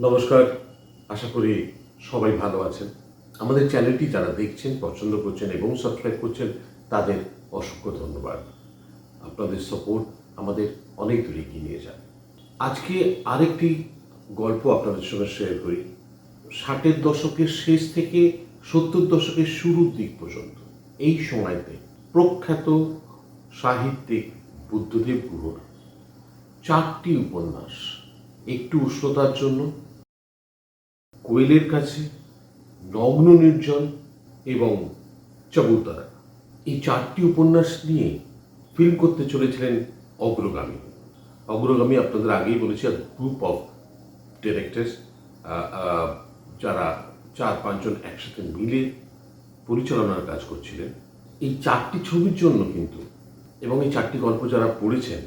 নমস্কার, আশা করি সবাই ভালো আছেন। আমাদের চ্যানেলটি যারা দেখছেন, পছন্দ করছেন এবং সাবস্ক্রাইব করছেন তাদের অসংখ্য ধন্যবাদ। আপনাদের সাপোর্ট আমাদের অনেক দূরে এগিয়ে নিয়ে যায়। আজকে আরেকটি গল্প আপনাদের সঙ্গে শেয়ার করি। 60-এর দশকের শেষ থেকে 70-এর দশকের শুরুর দিক পর্যন্ত এই সময়তে প্রখ্যাত সাহিত্যিক বুদ্ধদেব গুহর 4টি উপন্যাস, একটু উষ্ণতার জন্য, কোয়েলের কাছে, নগ্ন নির্জন এবং চবুতরা, এই 4টি উপন্যাস নিয়ে ফিল্ম করতে চলেছিলেন অগ্রগামী। অগ্রগামী আপনাদের আগেই বলেছি, গ্রুপ অফ ডিরেক্টরস, যারা 4-5 জন একসাথে মিলে পরিচালনার কাজ করছিলেন এই 4টি ছবির জন্য কিন্তু। এবং এই 4টি গল্প যারা পড়েছেন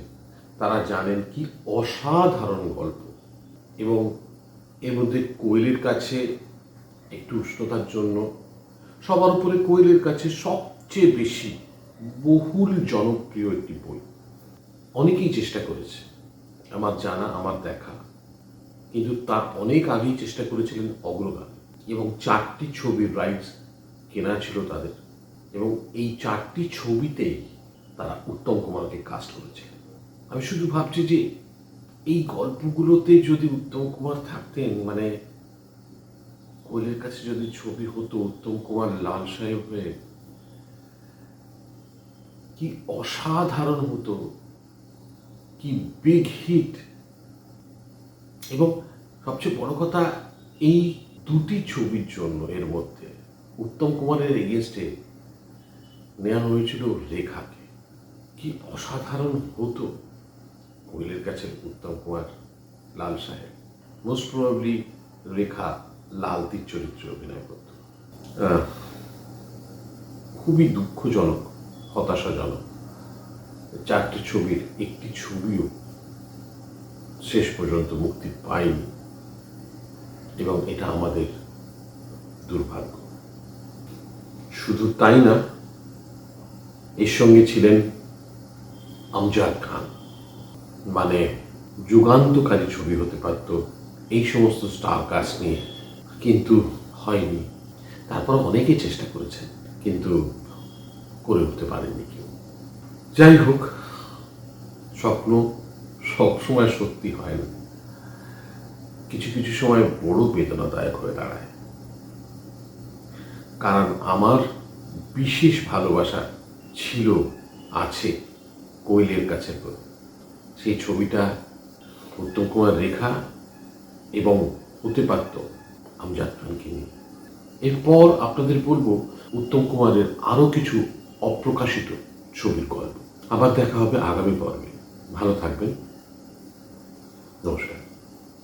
তারা জানেন কি অসাধারণ গল্প। এবং এর মধ্যে কোয়েলের কাছে, একটু উষ্ণতার জন্য, সবার উপরে কোয়েলের কাছে সবচেয়ে বেশি বহুল জনপ্রিয় একটি বই। অনেকেই চেষ্টা করেছে, আমার জানা, আমার দেখা, কিন্তু তার অনেক আগেই চেষ্টা করেছিলেন অগ্রগামী। এবং 4টি ছবির রাইটস কেনা ছিল তাদের, এবং এই 4টি ছবিতেই তারা উত্তম কুমারকে কাস্ট করেছিলেন। আমি শুধু ভাবছি যে এই গল্পগুলোতে যদি উত্তম কুমার থাকতেন, মানে কোয়েলের কাছে যদি ছবি হতো উত্তম কুমার লাল সাহেব হয়ে, কি অসাধারণ হতো, কি বিগ হিট। এবং সবচেয়ে বড় কথা, এই দুটি ছবির জন্য এর মধ্যে উত্তম কুমারের এগেনস্টে নেওয়া হয়েছিল রেখাকে। কি অসাধারণ হতো কোয়েলের কাছে উত্তম কুমার লাল সাহেব। মোস্ট প্রবাবলি রেখা লালতির চরিত্রে অভিনয় করত। খুবই দুঃখজনক, হতাশাজনক, 4টি ছবির একটি ছবিও শেষ পর্যন্ত মুক্তি পায়নি, এবং এটা আমাদের দুর্ভাগ্য। শুধু তাই না, এর সঙ্গে ছিলেন আমজাদ খান। মানে যুগান্তকারী ছবি হতে পারত এই সমস্ত স্টার কাস্ট নিয়ে, কিন্তু হয়নি। তারপর অনেকেই চেষ্টা করেছেন, কিন্তু করে উঠতে পারেননি কেউ। যাই হোক, স্বপ্ন সবসময় সত্যি হয় না, কিছু কিছু সময় বড় বেদনাদায়ক হয়ে দাঁড়ায়। কারণ আমার বিশেষ ভালোবাসা ছিল, আছে কোয়েলের কাছে। সেই ছবিটা উত্তম কুমার, রেখা এবং হতে পারত আমজাদ খানকে নিয়ে। এরপর আপনাদের বলবো উত্তম কুমারের আরও কিছু অপ্রকাশিত ছবির গল্প। আবার দেখা হবে আগামী পর্বে। ভালো থাকবেন। নমস্কার।